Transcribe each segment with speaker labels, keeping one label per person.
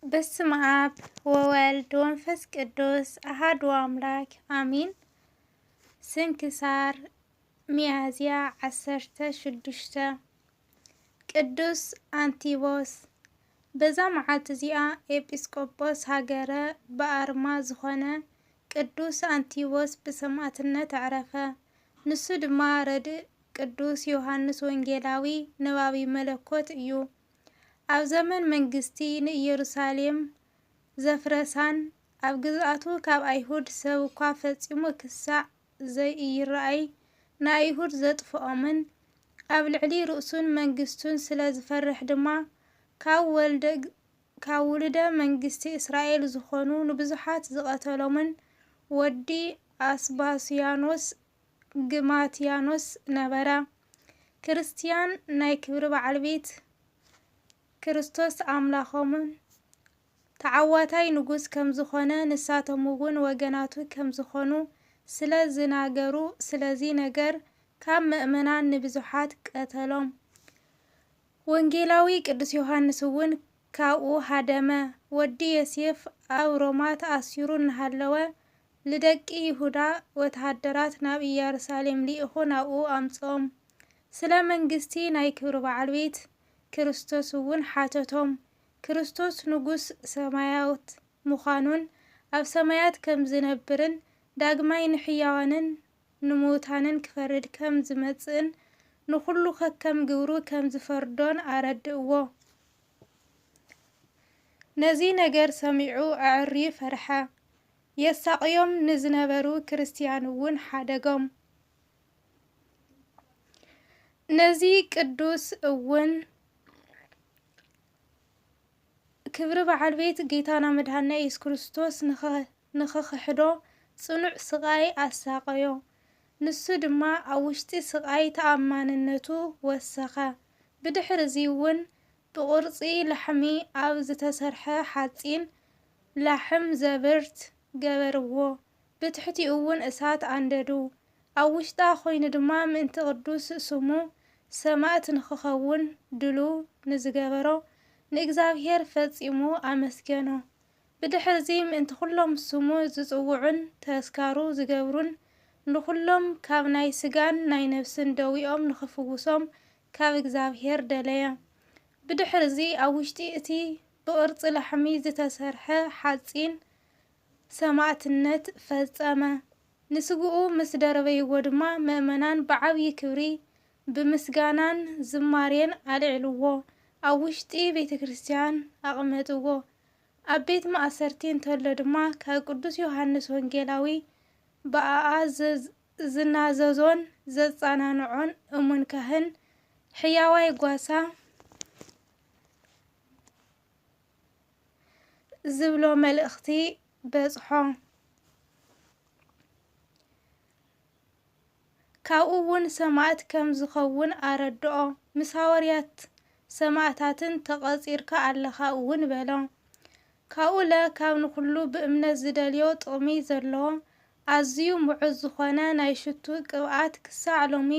Speaker 1: በስመ አብ ወወልድ ወመንፈስ ቅዱስ አሐዱ አምላክ አሚን። ስንክሳር ሚያዝያ 16 ቅዱስ አንቲቦስ። በዛ መዓልቲ እዚኣ ኤጲስቆጶስ ሃገረ በአርማ ዝኾነ ቅዱስ አንቲቦስ ብሰማዕትነት አዕረፈ። ንሱ ድማ ረድእ ቅዱስ ዮሐንስ ወንጌላዊ ነባቢ መለኮት እዩ። ኣብ ዘመን መንግስቲ ንኢየሩሳሌም ዘፍረሳን ኣብ ግዝኣቱ ካብ ኣይሁድ ሰብ እኳ ፈጺሙ ክሳዕ ዘይይረኣይ ንኣይሁድ ዘጥፍኦምን ኣብ ልዕሊ ርእሱን መንግስቱን ስለ ዝፈርሕ ድማ ካብ ውልደ መንግስቲ እስራኤል ዝኾኑ ንብዙሓት ዝቐተሎምን ወዲ አስባስያኖስ ግማትያኖስ ነበረ። ክርስቲያን ናይ ክብሪ በዓል ቤት ክርስቶስ አምላኾምን ተዓዋታይ ንጉስ ከም ዝኾነ ንሳቶም እውን ወገናቱ ከም ዝኾኑ ስለ ዝናገሩ ስለዚ ነገር ካብ ምእመናን ንብዙሓት ቀተሎም። ወንጌላዊ ቅዱስ ዮሐንስ እውን ካብኡ ሃደመ። ወዲ ዮሴፍ ኣብ ሮማ ተኣሲሩ እናሃለወ ልደቂ ይሁዳ ወተሃደራት ናብ ኢየሩሳሌም ሊኢኹ ናብኡ ኣምጽኦም። ስለ መንግስቲ ናይ ክብሪ በዓል ቤት ክርስቶስ እውን ሓተቶም። ክርስቶስ ንጉስ ሰማያት ምዃኑን ኣብ ሰማያት ከም ዝነብርን ዳግማይ ንሕያዋንን ንሙታንን ክፈርድ ከም ዝመጽእን ንኹሉ ከከም ግብሩ ከም ዝፈርዶን ኣረድእዎ። ነዚ ነገር ሰሚዑ ኣዕሪ ፈርሐ። የሳቅዮም ንዝነበሩ ክርስቲያን እውን ሓደጎም። ነዚ ቅዱስ እውን ክብሪ በዓል ቤት ጌታና መድኃኒና ኢየሱስ ክርስቶስ ንኽክሕዶ ጽኑዕ ስቃይ ኣሳቀዮ። ንሱ ድማ ኣብ ውሽጢ ስቃይ ተኣማንነቱ ወሰኸ። ብድሕሪ እዚ እውን ብቅርጺ ላሕሚ ኣብ ዝተሰርሐ ሓጺን ላሕም ዘብርት ገበርዎ። ብትሕቲኡ እውን እሳት ኣንደዱ። ኣብ ውሽጣ ኮይኑ ድማ ምእንቲ ቅዱስ ስሙ ሰማዕት ንኽኸውን ድሉው ንዝገበሮ ንእግዚኣብሔር ፈጺሙ ኣመስገኖ። ብድሕሪ እዚ ምእንቲ ኩሎም ስሙ ዝጽውዑን ተስካሩ ዝገብሩን ንኩሎም ካብ ናይ ስጋን ናይ ነፍስን ደዊኦም ንኽፍውሶም ካብ እግዚአብሔር ደለየ። ብድሕሪ እዚ ኣብ ውሽጢ እቲ ብቅርጺ ላሕሚ ዝተሰርሐ ሓጺን ሰማዕትነት ፈጸመ። ንስግኡ ምስ ደረበይዎ ድማ ምእመናን ብዓብዪ ክብሪ ብምስጋናን ዝማሬን ኣልዕልዎ። ኣብ ውሽጢ ቤተ ክርስቲያን ኣቕመጥዎ። ኣብ ቤት ማእሰርቲ እንተሎ ድማ ካብ ቅዱስ ዮሐንስ ወንጌላዊ ብኣኣ ዝናዘዞን ዘጻናንዖን እሙን ካህን ሕያዋይ ጓሳ ዝብሎ መልእኽቲ በጽሖ። ካብኡ እውን ሰማዕት ከም ዝኸውን ኣረድኦ። ምስ ሃዋርያት ሰማዕታትን ተቐጺርካ ኣለኻ እውን በሎ። ካብኡ ካብ ንኩሉ ብእምነት ዝደልዮ ጥቕሚ ዘለዎ ኣዝዩ ምዑዝ ዝኾነ ናይ ሽቱ ቅብኣት ክሳዕ ሎሚ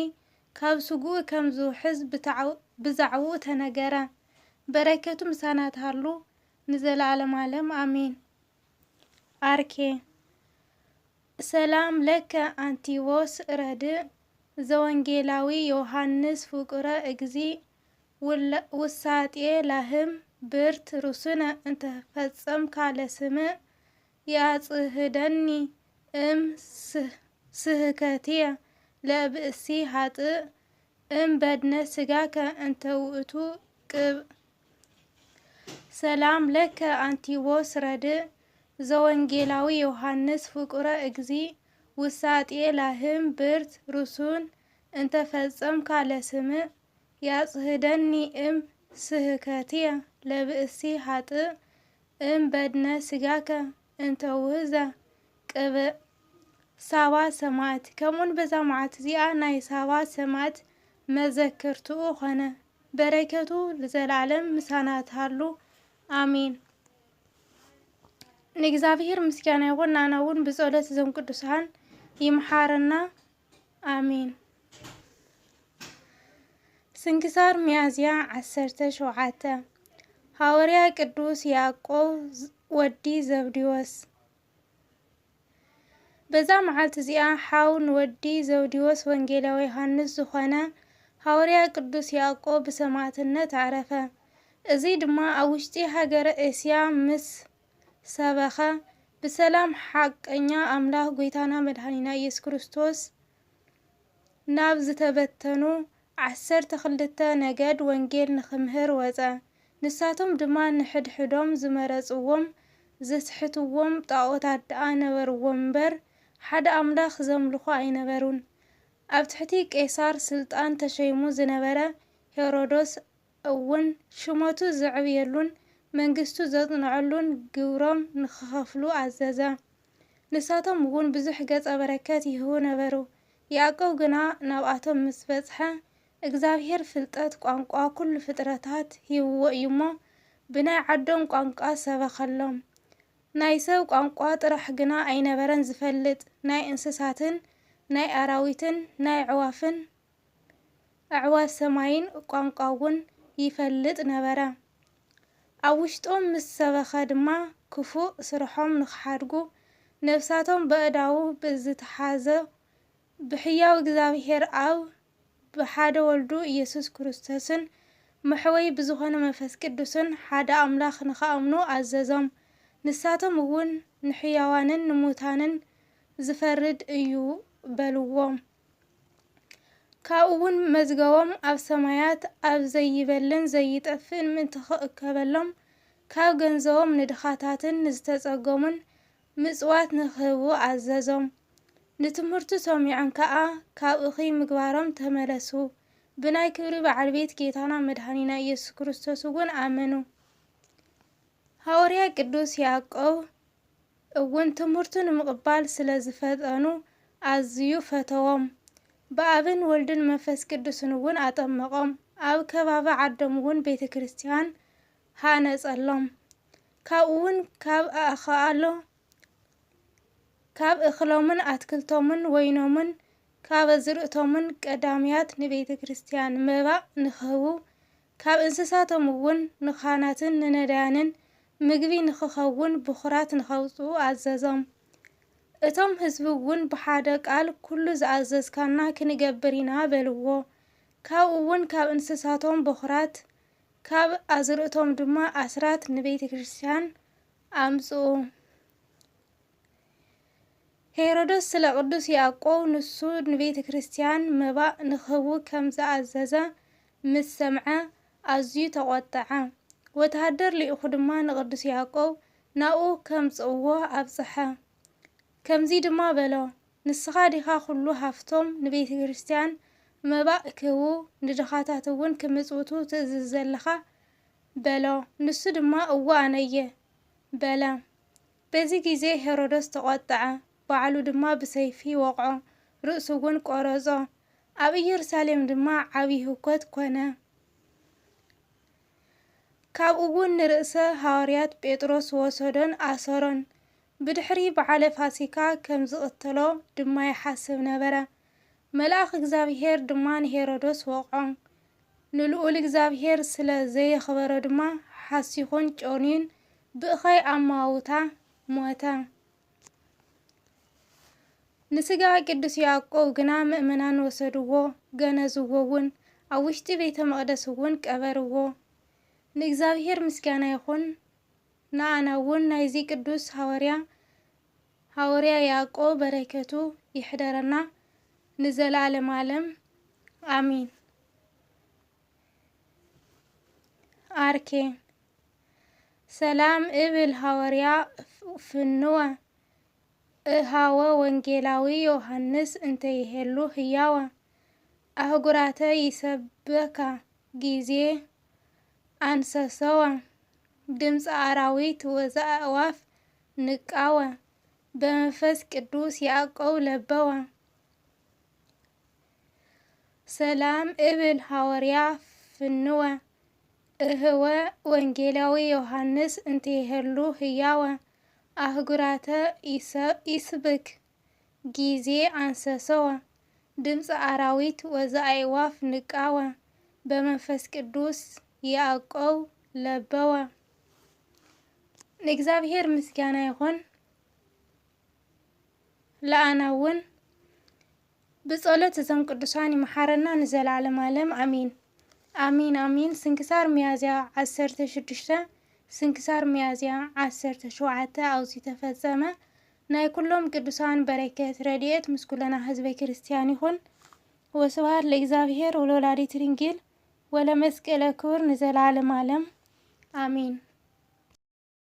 Speaker 1: ካብ ስጉኡ ከም ዝውሕዝ ብዛዕባኡ ተነገረ። በረከቱ ምሳና ትሃሉ ንዘለዓለም ዓለም አሜን። አርኬ ሰላም ለከ አንቲቦስ ረድእ ዘወንጌላዊ ዮሐንስ ፍቁረ እግዚ ውሳጤ ላህም ብርት ሩስነ እንተፈጸምካ ለስምዕ ያጽህደኒ እም ስህከትየ ለብእሲ ሀጥእ እም በድነ ስጋከ እንተ ውእቱ ቅብ። ሰላም ለከ አንቲቦስ ረድእ ዘወንጌላዊ ዮሐንስ ፍቁረ እግዚ ውሳጤ ላህም ብርት ሩሱን እንተፈጸምካ ለስምዕ ያጽህደኒ እም ስህከትየ ለብእሲ ሀጥእ እም በድነ ስጋከ እንተ ውህዘ ቅብእ። ሳባ ሰማዕት። ከምኡን በዛ መዓልቲ እዚኣ ናይ ሳባ ሰማዕት መዘክርትኡ ኾነ። በረከቱ ለዘለዓለም ምሳና ትሃሉ አሜን። ንእግዚአብሔር ምስጋና ይኹን። ናና እውን ብጸሎት እዞም ቅዱሳን ይምሓረና አሜን። ስንክሳር ሚያዝያ 17 ሐዋርያ ቅዱስ ያዕቆብ ወዲ ዘብዴዎስ። በዛ መዓልቲ እዚኣ ሓውን ወዲ ዘብዴዎስ ወንጌላዊ ዮሐንስ ዝኾነ ሐዋርያ ቅዱስ ያዕቆብ ብሰማዕትነት አዕረፈ። እዚ ድማ ኣብ ውሽጢ ሃገረ እስያ ምስ ሰበኸ ብሰላም ሓቀኛ ኣምላኽ ጎይታና መድኃኒና ኢየሱስ ክርስቶስ ናብ ዝተበተኑ 12 ነገድ ወንጌል ንኽምህር ወፀ። ንሳቶም ድማ ንሕድሕዶም ዝመረጽዎም ዘስሕትዎም ጣዖታት ደኣ ነበርዎም እምበር ሓደ ኣምላኽ ዘምልኹ ኣይነበሩን። ኣብ ትሕቲ ቄሳር ስልጣን ተሸይሙ ዝነበረ ሄሮዶስ እውን ሽሞቱ ዘዕብየሉን መንግስቱ ዘጽንዐሉን ግብሮም ንኽኸፍሉ ኣዘዘ። ንሳቶም እውን ብዙሕ ገጸ በረከት ይህቡ ነበሩ። ያዕቆብ ግና ናብኣቶም ምስ በጽሐ እግዚአብሔር ፍልጠት ቋንቋ ኩሉ ፍጥረታት ሂብዎ እዩ እሞ ብናይ ዓዶም ቋንቋ ሰበኸሎም። ናይ ሰብ ቋንቋ ጥራሕ ግና ኣይነበረን ዝፈልጥ፣ ናይ እንስሳትን ናይ ኣራዊትን ናይ ኣዕዋፍ ሰማይን ቋንቋ እውን ይፈልጥ ነበረ። ኣብ ውሽጦም ምስ ሰበኸ ድማ ክፉእ ስርሖም ንኽሓድጉ ነፍሳቶም በእዳዉ ብዝተሓዘ ብሕያው እግዚአብሔር ኣብ ብሓደ ወልዱ ኢየሱስ ክርስቶስን መሕወይ ብዝኾነ መንፈስ ቅዱስን ሓደ ኣምላኽ ንኽኣምኑ ኣዘዞም። ንሳቶም እውን ንሕያዋንን ንሙታንን ዝፈርድ እዩ በልዎም። ካብኡ እውን መዝገቦም ኣብ ሰማያት ኣብ ዘይበልን ዘይጠፍእን ምእንቲ ክእከበሎም ካብ ገንዘቦም ንድኻታትን ንዝተጸገሙን ምጽዋት ንኽህቡ ኣዘዞም። ንትምህርቱ ሰሚዖም ከዓ ካብ እኺ ምግባሮም ተመለሱ። ብናይ ክብሪ በዓል ቤት ጌታና መድኃኒና ኢየሱስ ክርስቶስ እውን ኣመኑ። ሐዋርያ ቅዱስ ያዕቆብ እውን ትምህርቱ ንምቕባል ስለ ዝፈጠኑ ኣዝዩ ፈተዎም። ብኣብን ወልድን መንፈስ ቅዱስን እውን ኣጠመቖም። ኣብ ከባቢ ዓዶም እውን ቤተ ክርስቲያን ሃነጸሎም። ካብኡ እውን ካብ እኽሎምን ኣትክልቶምን ወይኖምን ካብ ኣዝርእቶምን ቀዳምያት ንቤተ ክርስቲያን መባእ ንኽህቡ ካብ እንስሳቶም እውን ንኻህናትን ንነዳያንን ምግቢ ንኽኸውን ብኹራት ንኸውፅኡ ኣዘዞም። እቶም ህዝቢ እውን ብሓደ ቃል ኩሉ ዝኣዘዝካና ክንገብር ኢና በልዎ። ካብኡ እውን ካብ እንስሳቶም በኹራት ካብ ኣዝርእቶም ድማ ኣስራት ንቤተ ክርስቲያን ኣምጽኡ። ሄሮዶስ ስለ ቅዱስ ያዕቆብ ንሱ ንቤተ ክርስቲያን መባእ ንኽህቡ ከም ዝኣዘዘ ምስ ሰምዐ ኣዝዩ ተቖጥዐ። ወታሃደር ልኢኹ ድማ ንቅዱስ ያዕቆብ ናብኡ ከምጽእዎ ኣብጽሐ። ከምዚ ድማ በሎ፣ ንስኻ ዲኻ ኩሉ ሃፍቶም ንቤተ ክርስቲያን መባእ ክህቡ ንድኻታት እውን ክምጽውቱ ትእዝዝ ዘለኻ በሎ። ንሱ ድማ እዋ ኣነየ በለ። በዚ ጊዜ ሄሮዶስ ተቖጥዐ። ባዕሉ ድማ ብሰይፊ ወቕዖ፣ ርእሱ እውን ቆረጾ። ኣብ ኢየሩሳሌም ድማ ዓብዪ ህውከት ኮነ። ካብኡ እውን ንርእሰ ሐዋርያት ጴጥሮስ ወሰዶን ኣሰሮን። ብድሕሪ በዓለ ፋሲካ ከም ዝቕተሎ ድማ ይሓስብ ነበረ። መልአኽ እግዚአብሔር ድማ ንሄሮዶስ ወቕዖ። ንልዑል እግዚአብሔር ስለ ዘየኽበሮ ድማ ሓሲኹን ጮንዩን ብእኸይ ኣማውታ ሞተ። ንስጋ ቅዱስ ያዕቆብ ግና ምእመናን ወሰድዎ፣ ገነዝዎ እውን ኣብ ውሽጢ ቤተ መቕደስ እውን ቀበርዎ። ንእግዚአብሔር ምስጋና ይኹን። ንኣና እውን ናይዚ ቅዱስ ሐዋርያ ያዕቆብ በረከቱ ይሕደረና ንዘላለም ዓለም አሚን። አርኬ ሰላም እብል ሐዋርያ ፍንወ እሃወ ወንጌላዊ ዮሐንስ እንተይሄሉ ህያወ አህጉራተ ይሰበካ ጊዜ አንሰሰወ ድምፀ አራዊት ወዘአእዋፍ ንቃወ በመንፈስ ቅዱስ ያዕቆብ ለበወ። ሰላም እብል ሐዋርያ ፍንወ እህወ ወንጌላዊ ዮሐንስ እንተይሄሉ ህያወ አህጉራተ ይስብክ ጊዜ አንሰሰወ ድምፀ አራዊት ወዘአእዋፍ ንቃወ በመንፈስ ቅዱስ ያዕቆብ ለበወ። ለእግዚአብሔር ምስጋና ይሁን። ለአና እውን ብጸሎት እዞም ቅዱሳን ይመሓረና ንዘላለም ዓለም አሚን አሚን አሚን። ስንክሳር ሚያዝያ 16 ስንክሳር ሚያዝያ 17 አውዚ ተፈጸመ። ናይ ኩሎም ቅዱሳን በረከት ረድኤት ምስ ኩለና ህዝበ ክርስቲያን ይሁን። ወስብሐት ለእግዚአብሔር ወለወላዲቱ ድንግል ወለመስቀለ ክቡር ንዘላለም ዓለም አሚን።